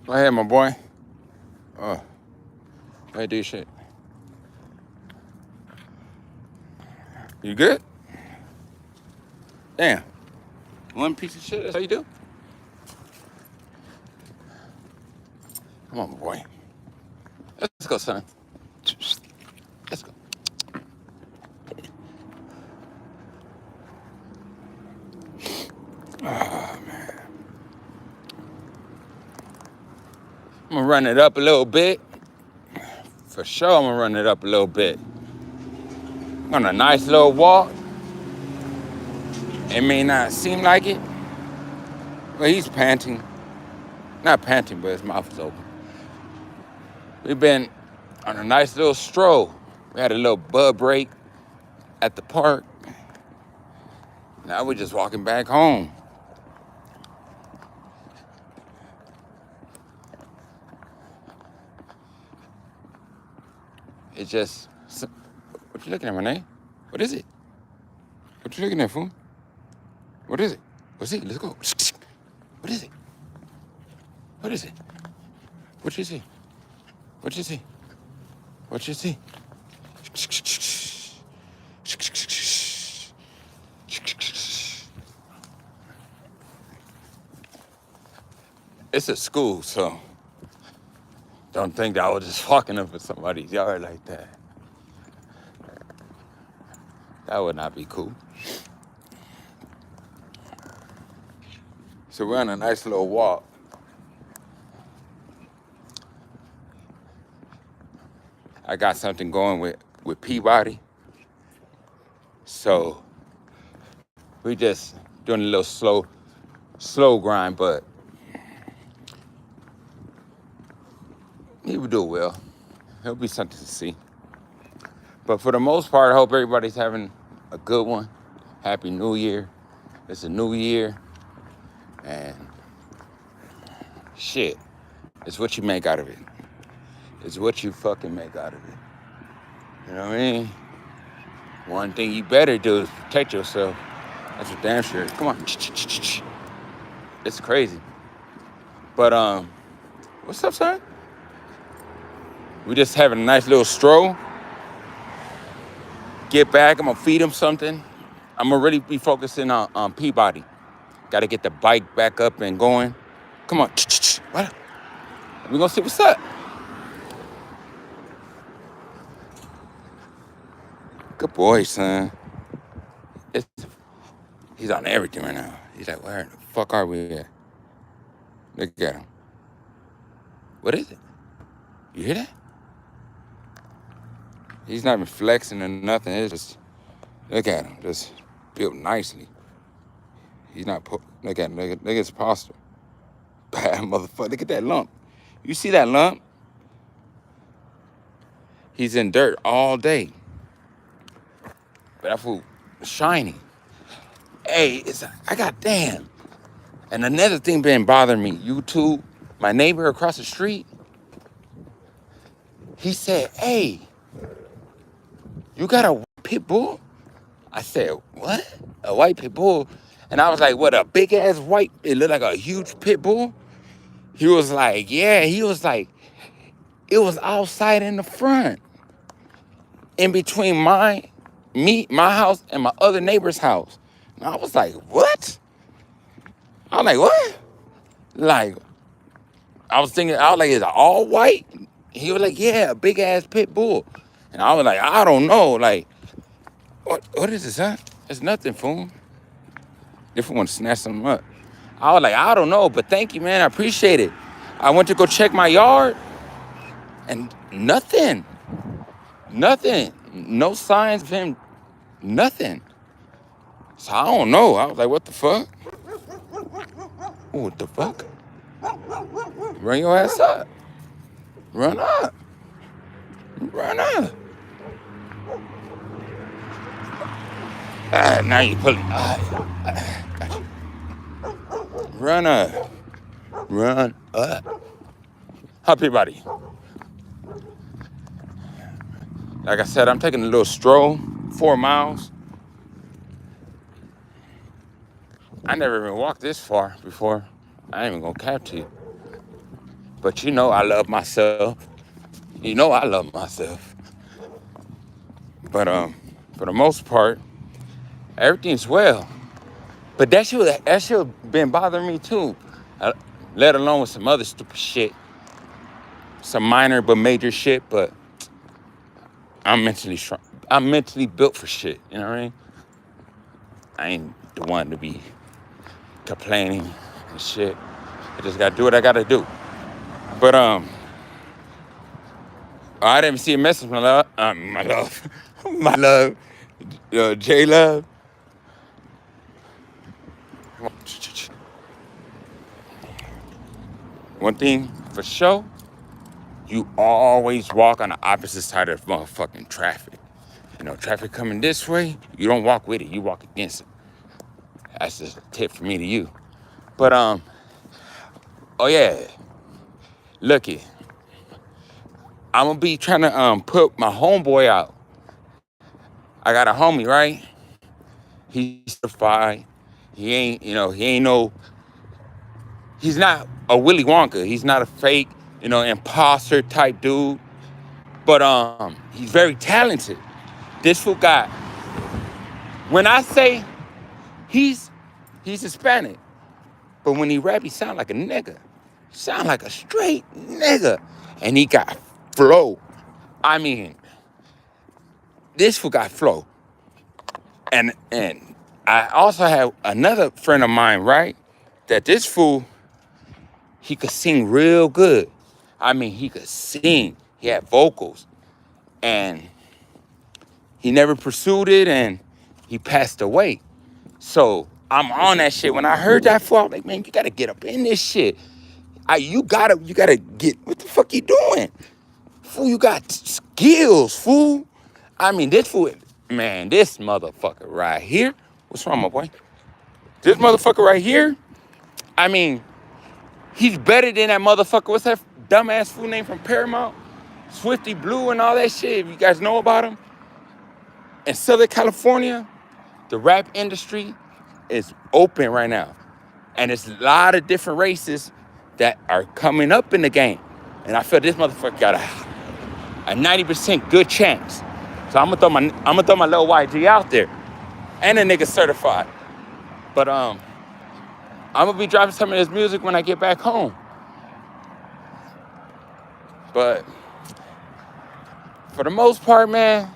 Go ahead, my boy. Oh, go ahead, do your shit. You good? Damn. One piece of shit, that's how you do? Come on, my boy. Let's go, son. Let's go. Oh, man. I'm gonna run it up a little bit. For sure, I'm gonna run it up a little bit. On a nice little walk. It may not seem like it, but he's panting. Not panting, but his mouth is open. We've been on a nice little stroll. We had a little bud break at the park. Now we're just walking back home. It's just, what you looking at, Renee? What is it? What you looking at, fool? What is it? What's it? Let's go. What is it? What is it? What you see? What you see? What you see? It's a school, so don't think that I was just walking up in somebody's yard like that. That would not be cool. So we're on a nice little walk. I got something going with Peabody. So we just doing a little slow grind, but he would do well. It'll be something to see. But for the most part, I hope everybody's having a good one. Happy New Year. It's a new year. And shit, it's what you make out of it. It's what you fucking make out of it. You know what I mean? One thing you better do is protect yourself. That's for damn sure. Come on. It's crazy. But what's up, son? We just having a nice little stroll. Get back, I'm gonna feed him something. I'm gonna really be focusing on Peabody. Gotta get the bike back up and going. Come on. What? We gonna see what's up. Good boy, son. He's on everything right now. He's like, where the fuck are we at? Look at him. What is it? You hear that? He's not even flexing or nothing. It's just, look at him. Just built nicely. He's not, look at him. Look at his posture. Bad motherfucker. Look at that lump. You see that lump? He's in dirt all day. But that fool shiny. Hey, I got damn. And another thing been bothering me. YouTube, my neighbor across the street, he said, hey, you got a pit bull? I said, what? A white pit bull? And I was like, what, a big ass white, it looked like a huge pit bull? He was like, yeah. He was like, it was outside in the front. In between my house and my other neighbor's house. And I was like, what? I was like, what? Like, I was like, is it all white? He was like, yeah, a big ass pit bull. And I was like, I don't know. Like, what is this, huh? It's nothing, fool. If you want to snatch something up. I was like, I don't know, but thank you, man. I appreciate it. I went to go check my yard and nothing. Nothing. No signs of him. Nothing. So I don't know. I was like, what the fuck? What the fuck? Run your ass up. Run up. Run up. Now you pulling. Gotcha. Run up. Run up. Hop everybody. Like I said, I'm taking a little stroll, 4 miles. I never even walked this far before. I ain't even gonna cap to you. But you know I love myself. You know I love myself. But for the most part, everything's well. But that shit been bothering me too. Uh, let alone with some other stupid shit. Some minor but major shit, but I'm mentally strong. I'm mentally built for shit. You know what I mean? I ain't the one to be complaining and shit. I just gotta do what I gotta do. But I didn't see a message, my love, my love, J Love. One thing for sure, you always walk on the opposite side of motherfucking traffic. You know, traffic coming this way, you don't walk with it, you walk against it. That's just a tip from me to you. But oh yeah, looky, I'm gonna be trying to put my homeboy out. I got a homie, right? He's certified. He's not a Willy Wonka. He's not a fake, imposter type dude. But he's very talented. This fool got, when I say he's Hispanic, but when he rap, he sound like a nigga. Sound like a straight nigga. And he got flow. I mean, this fool got flow. And I also have another friend of mine, right? That this fool, he could sing real good. I mean, he could sing. He had vocals. And he never pursued it, and he passed away. So I'm on that shit. When I heard that fool, I was like, man, you gotta get up in this shit. You gotta get, what the fuck you doing? Fool, you got skills, fool. I mean, this fool, man, this motherfucker right here. What's wrong, my boy? This motherfucker right here, I mean, he's better than that motherfucker. What's that dumbass fool name from Paramount? Swifty Blue and all that shit. If you guys know about him. In Southern California, the rap industry is open right now. And there's a lot of different races that are coming up in the game. And I feel this motherfucker got a 90% good chance. So I'm gonna throw my little YG out there. And the nigga certified. But I'm gonna be dropping some of this music when I get back home. But for the most part, man,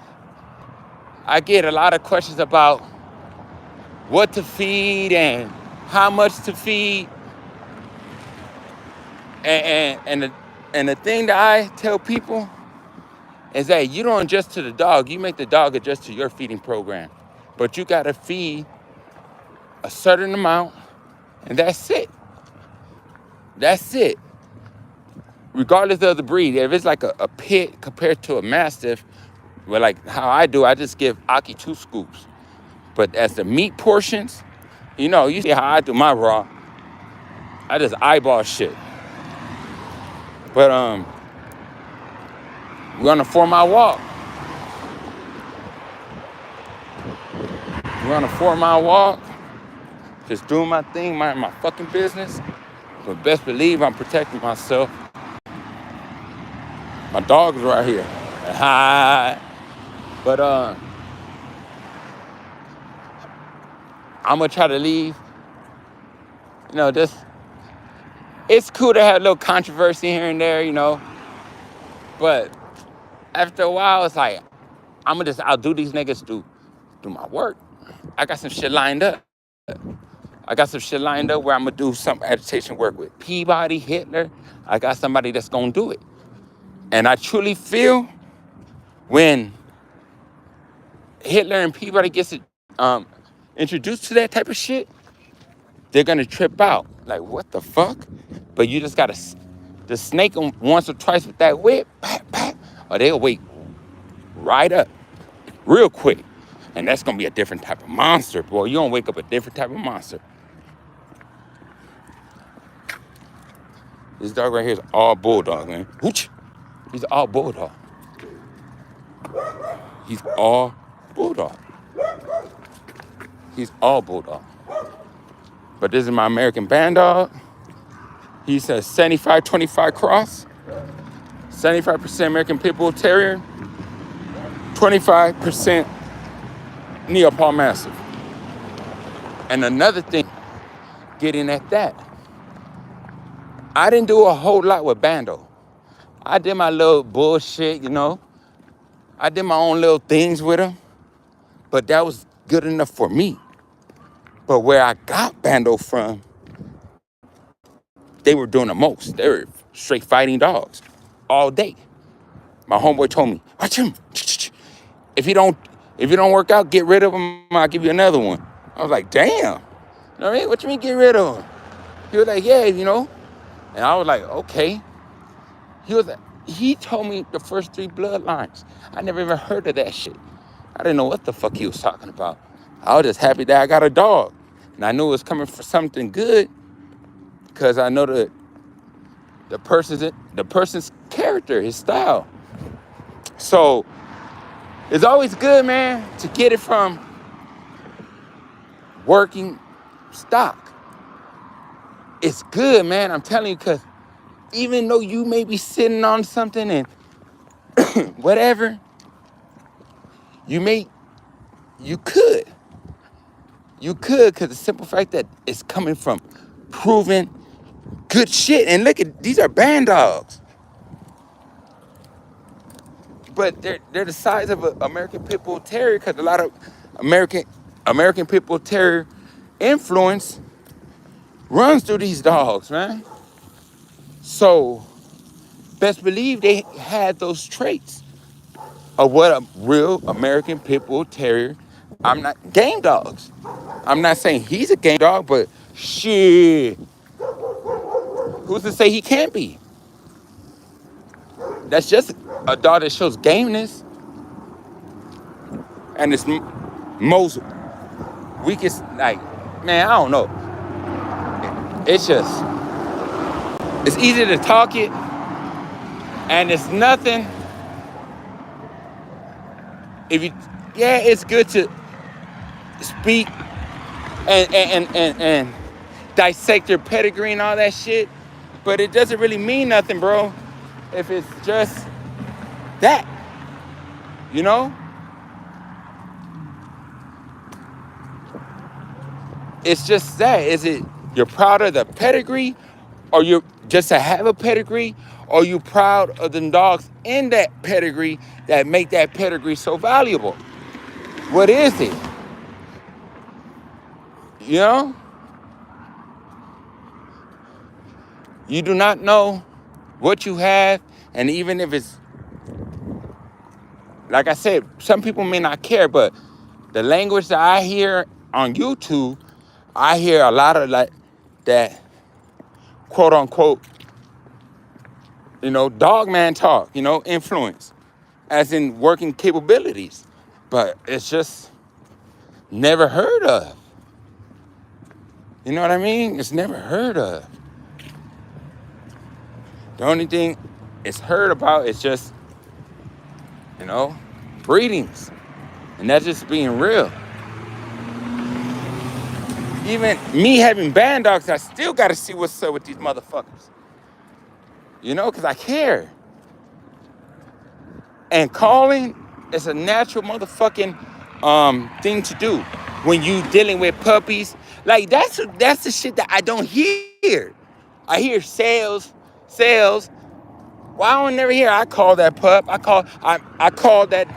I get a lot of questions about what to feed and how much to feed. And the thing that I tell people is that you don't adjust to the dog, you make the dog adjust to your feeding program. But you gotta feed a certain amount, and that's it. That's it. Regardless of the breed, if it's like a pit compared to a mastiff, well, like how I do, I just give Aki 2 scoops. But as the meat portions, you see how I do my raw. I just eyeball shit. But we're on a 4-mile walk. We're on a 4-mile walk. Just doing my thing, minding my fucking business. But best believe I'm protecting myself. My dog's right here. Hi. But I'm gonna try to leave. It's cool to have a little controversy here and there, But after a while, it's like, I'll do these niggas do my work. I got some shit lined up. Where I'm gonna do some agitation work with Peabody, Hitler. I got somebody that's gonna do it. And I truly feel when Hitler and Peabody gets introduced to that type of shit, they're gonna trip out. Like, what the fuck? But you just gotta just snake them once or twice with that whip, or they'll wake right up real quick. And that's gonna be a different type of monster, boy. You don't wake up a different type of monster. This dog right here is all bulldog, man. Hooch. He's all bulldog. He's all bulldog. He's all bulldog. But this is my American Bandog. He's a 75-25 cross, 75% American Pit Bull Terrier, 25% Neapolitan Mastiff. And another thing, getting at that, I didn't do a whole lot with Bando. I did my little bullshit, you know. I did my own little things with him, but that was good enough for me. But where I got Bando from, they were doing the most. They were straight fighting dogs all day. My homeboy told me, watch him. If you don't work out, get rid of him, I'll give you another one. I was like, damn. You know what I mean? What you mean get rid of him? He was like, yeah, you know. And I was like, okay. He told me the first 3 bloodlines. I never even heard of that shit. I didn't know what the fuck he was talking about. I was just happy that I got a dog. And I knew it was coming for something good because I know the person's character, his style. So it's always good, man, to get it from working stock. It's good, man, I'm telling you, because even though you may be sitting on something and whatever, you could, because the simple fact that it's coming from proven good shit. And look at, these are band dogs. But they're the size of an American Pit Bull Terrier, because a lot of American Pit Bull Terrier influence runs through these dogs, man. So best believe they had those traits of what a real American Pit Bull Terrier. I'm not game dogs. I'm not saying he's a game dog, but shit, who's to say he can't be? That's just a dog that shows gameness, and it's most weakest. Like, man, I don't know. It's just, it's easy to talk it, and it's nothing. It's good to speak and dissect your pedigree and all that shit, but it doesn't really mean nothing, bro, if it's just that, you know? It's just that. Is it you're proud of the pedigree, or you're just to have a pedigree, or you proud of the dogs in that pedigree that make that pedigree so valuable? What is it? You know? You do not know what you have, and even if it's, like I said, some people may not care, but the language that I hear on YouTube, I hear a lot of like that quote unquote, dog man talk, influence, as in working capabilities. But it's just never heard of. You know what I mean? It's never heard of. The only thing it's heard about is just, breedings. And that's just being real. Even me having band dogs, I still got to see what's up with these motherfuckers. Because I care. And calling is a natural motherfucking thing to do when you dealing with puppies. Like, that's the shit that I don't hear. I hear sales. Well, I don't never hear I call that pup. I called that.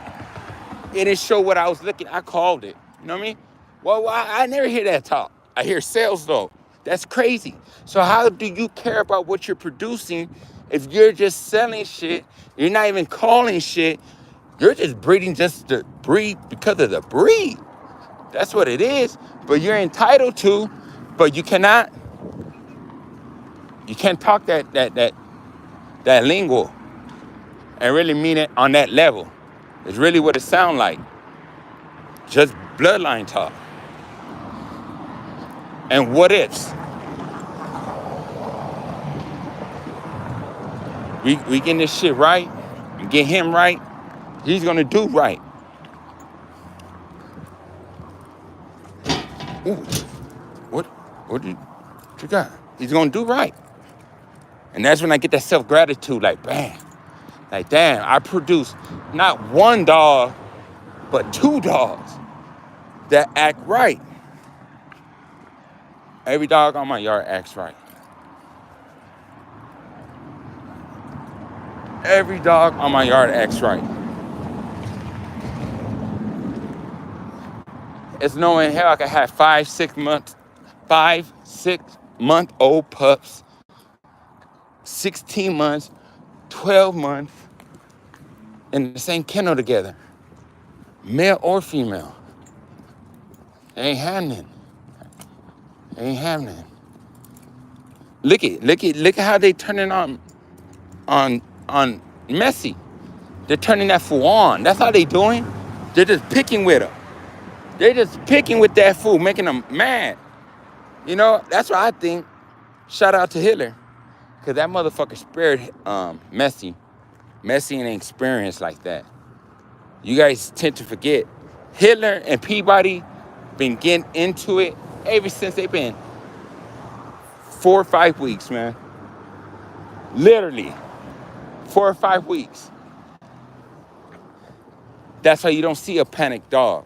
It didn't show what I was looking. I called it. You know what I mean? Well, I never hear that talk. I hear sales though. That's crazy. So how do you care about what you're producing if you're just selling shit? You're not even calling shit. You're just breeding just to breed because of the breed. That's what it is. But you're entitled to. But you can't talk that lingo and really mean it on that level. It's really what it sounds like. Just bloodline talk. And what ifs. We getting this shit right, and get him right, he's gonna do right. Ooh, what you got? He's gonna do right. And that's when I get that self-gratitude, like, bam. Like, damn, I produce not one dog, but 2 dogs that act right. Every dog on my yard acts right. Every dog on my yard acts right. It's knowing hell I could have 5, 6 month old pups, 16 months, 12 months in the same kennel together, male or female. It ain't happening. It ain't happening. Look at how they turning on Messi. They're turning that fool on. That's how they doing. They're just picking with him. They're just picking with that fool, making them mad. You know, that's what I think. Shout out to Hitler. Because that motherfucker spared Messi. Messi ain't experienced like that. You guys tend to forget. Hitler and Peabody been getting into it ever since they've been 4 or 5 weeks, man. Literally 4 or 5 weeks. That's why you don't see a panicked dog.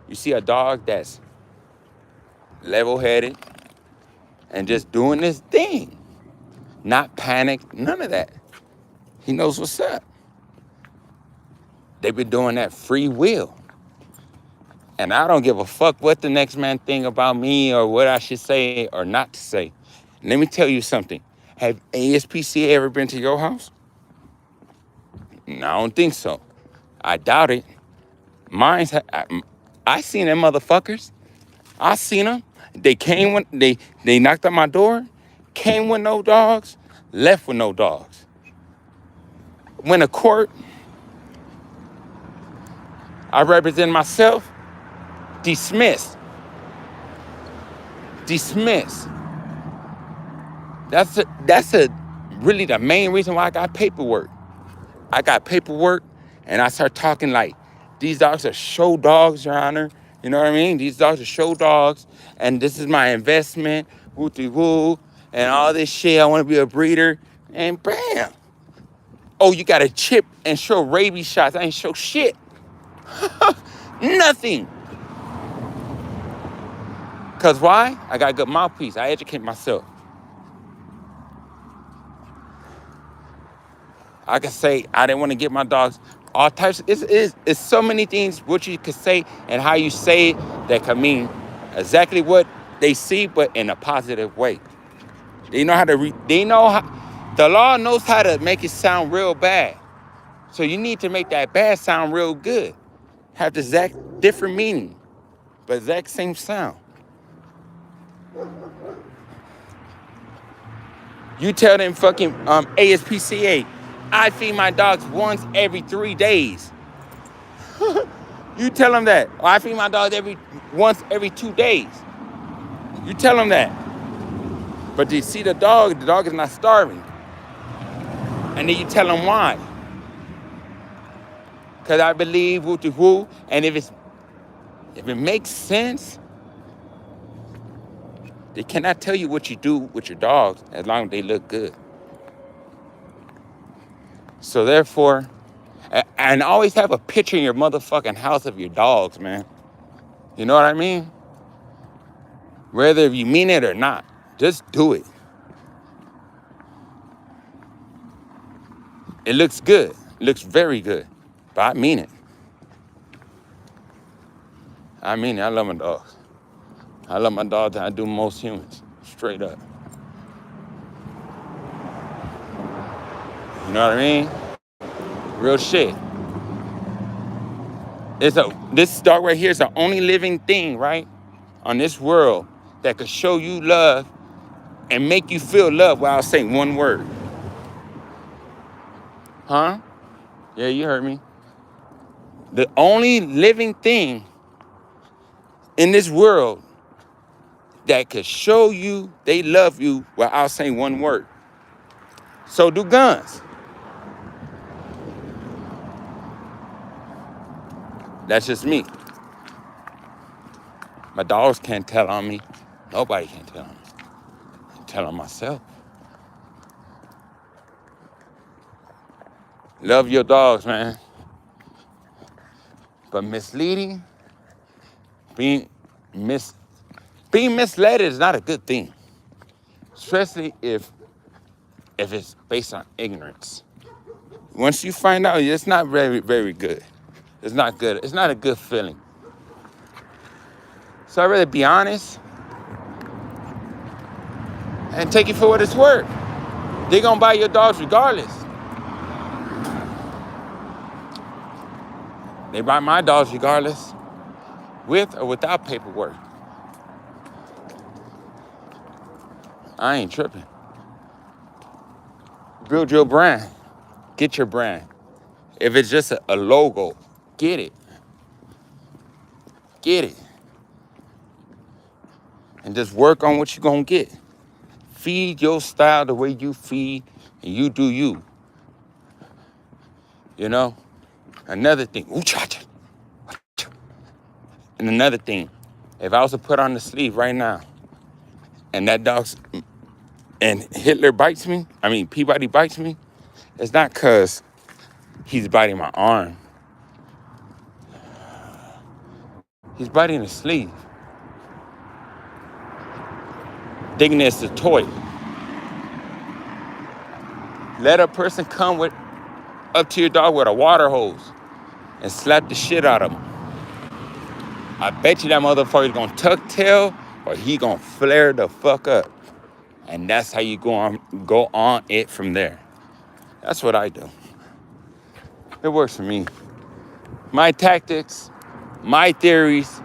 You see a dog that's level-headed and just doing this thing. Not panicked, none of that. He knows what's up. They've been doing that free will. And I don't give a fuck what the next man think about me or what I should say or not to say. Let me tell you something. Have ASPCA ever been to your house? No, I don't think so. I doubt it. I seen them motherfuckers. I seen them. They came when they knocked on my door, came with no dogs, left with no dogs. Went to court. I represent myself. Dismissed. That's really the main reason why I got paperwork. I got paperwork, and I start talking like, these dogs are show dogs, Your Honor. You know what I mean? These dogs are show dogs, and this is my investment, woo-de-woo, and all this shit. I want to be a breeder, and bam. Oh, you got a chip and show rabies shots. I ain't show shit. Nothing. Because why? I got a good mouthpiece. I educate myself. I can say I didn't want to get my dogs all types. It's so many things what you could say and how you say it that can mean exactly what they see, but in a positive way. They know how to the law knows how to make it sound real bad. So you need to make that bad sound real good. Have the exact different meaning, but exact same sound. You tell them fucking ASPCA, I feed my dogs once every 3 days. You tell them that. Or I feed my dogs once every 2 days. You tell them that. But you see the dog is not starving. And then you tell them why. Because I believe woo-de-woo. And if it makes sense, they cannot tell you what you do with your dogs as long as they look good. So therefore, and always have a picture in your motherfucking house of your dogs, man. You know what I mean? Whether you mean it or not, just do it. It looks good. It looks very good. But I mean it. I mean it. I love my dogs. I love my dogs than I do most humans. Straight up. You know what I mean? Real shit. This dog right here is the only living thing, right, on this world that could show you love and make you feel love without saying one word. Huh? Yeah, you heard me. The only living thing in this world that could show you they love you without saying one word. So do guns. That's just me. My dogs can't tell on me. Nobody can tell on me. I can tell on myself. Love your dogs, man. But misleading, being mis being misled is not a good thing. Especially if it's based on ignorance. Once you find out, it's not very, very good. It's not good. It's not a good feeling. So I'd rather be honest and take it for what it's worth. They're gonna buy your dogs regardless. They buy my dogs regardless, with or without paperwork. I ain't tripping. Build your brand. Get your brand. If it's just a logo, get it. Get it. And just work on what you're gonna get. Feed your style the way you feed, and you do you. You know? Another thing. And another thing. If I was to put on the sleeve right now, and that dog's, and Hitler bites me, Peabody bites me, it's not because he's biting my arm. He's biting the sleeve. Thinking it's a toy. Let a person come up to your dog with a water hose and slap the shit out of him. I bet you that motherfucker's gonna tuck tail or he gonna flare the fuck up. And that's how you go on it from there. That's what I do. It works for me. My tactics, my theories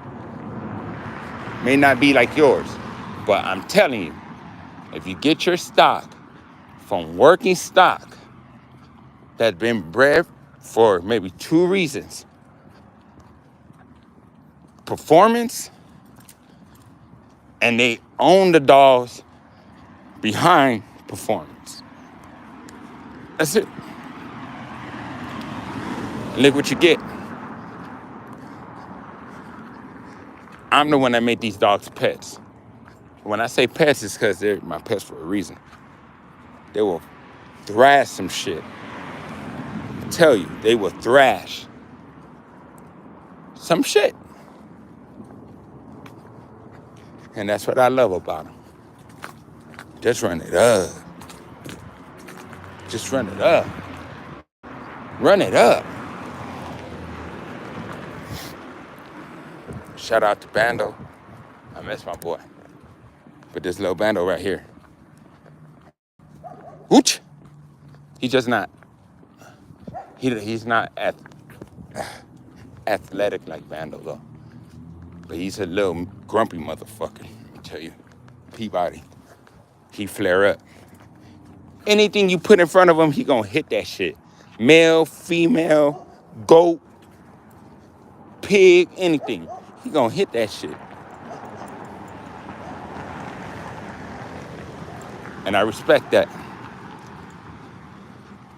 may not be like yours, but I'm telling you, if you get your stock from working stock that's been bred for maybe 2 reasons: performance, and they own the dogs behind performance. That's it. And look what you get. I'm the one that made these dogs pets. When I say pets, it's because they're my pets for a reason. They will thrash some shit. I tell you, they will thrash some shit. And that's what I love about them. Just run it up. Just run it up. Run it up. Shout out to Bando. I miss my boy. But this little Bando right here. Wooch! He's just not. He's not athletic like Bando though. But he's a little grumpy motherfucker. Let me tell you. Peabody. He flare up. Anything you put in front of him, he gonna hit that shit. Male, female, goat, pig, anything. He gonna hit that shit. And I respect that.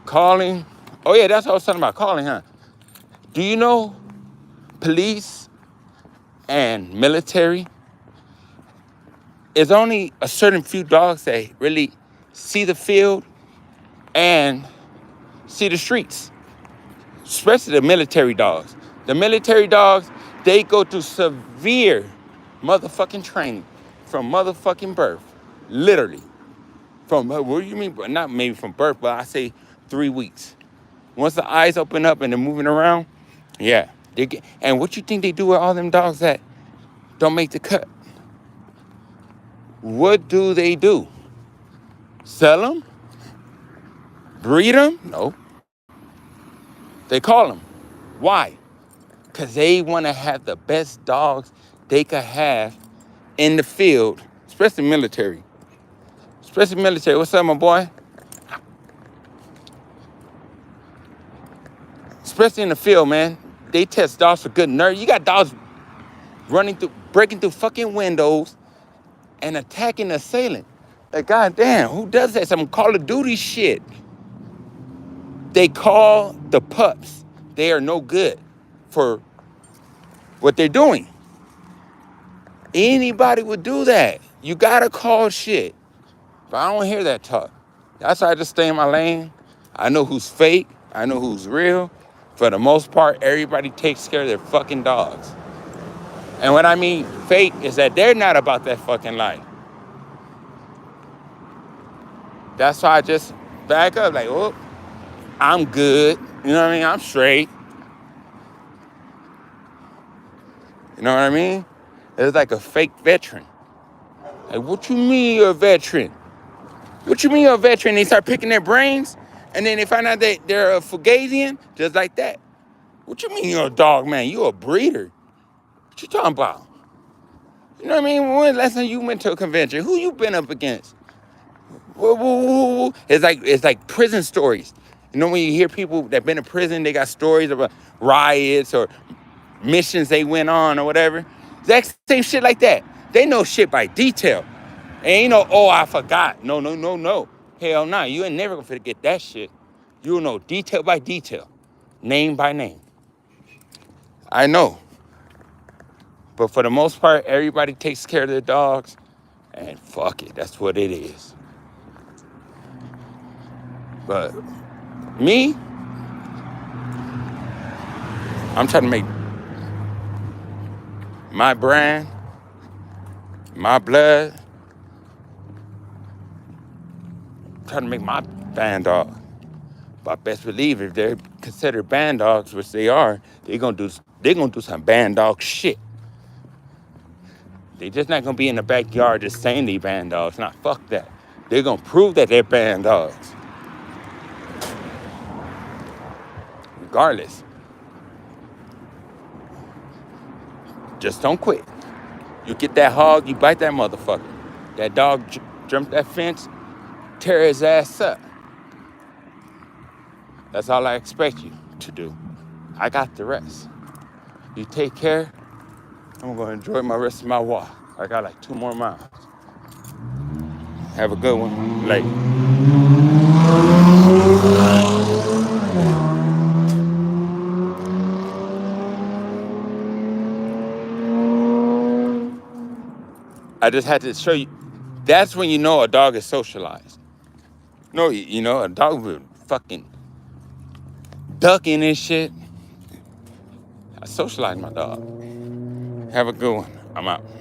Calling. Oh yeah, that's what I was talking about, calling, huh? Do you know police and military? There's only a certain few dogs that really see the field and see the streets, especially the military dogs. The military dogs, they go through severe motherfucking training from motherfucking birth, literally. From, what do you mean? Not maybe from birth, but I say 3 weeks. Once the eyes open up and they're moving around, yeah. And what you think they do with all them dogs that don't make the cut? What do they do? Sell them? Breed them? No. They call them. Why? Because they want to have the best dogs they could have in the field, especially military. Especially military. What's up, my boy? Especially in the field, man. They test dogs for good nerve. You got dogs breaking through fucking windows and attacking the assailant. Like, goddamn, who does that? Some Call of Duty shit. They call the pups. They are no good for what they're doing. Anybody would do that. You gotta call shit. But I don't hear that talk. That's why I just stay in my lane. I know who's fake. I know who's real. For the most part, everybody takes care of their fucking dogs. And what I mean fake is that they're not about that fucking life. That's why I just back up like, oh, I'm good. You know what I mean? I'm straight. You know what I mean? It's like a fake veteran. Like, what you mean you're a veteran? What you mean you're a veteran? They start picking their brains, and then they find out that they're a Fugazian, just like that. What you mean you're a dog, man? You a breeder. What you talking about? You know what I mean? When last time you went to a convention? Who you been up against? It's like prison stories. You know when you hear people that been in prison, they got stories about riots or missions they went on or whatever. Exact same shit like that. They know shit by detail. Ain't no, oh, I forgot. No. Hell nah, you ain't never gonna forget that shit. You'll know detail by detail, name by name. I know. But for the most part, everybody takes care of their dogs, and fuck it, that's what it is. But me, I'm trying to make my brand, my blood, trying to make my band dog. But best believe if they're considered band dogs, which they are, they're gonna do some band dog shit. They just not gonna be in the backyard just saying they band dogs. Nah, fuck that. They're gonna prove that they're band dogs. Regardless. Just don't quit. You get that hog, you bite that motherfucker. That dog jump that fence, tear his ass up. That's all I expect you to do. I got the rest. You take care. I'm gonna enjoy my rest of my walk. I got like 2 more miles. Have a good one. Later. I just had to show you. That's when you know a dog is socialized. No, you know, a dog would fucking ducking and shit. I socialize my dog. Have a good one. I'm out.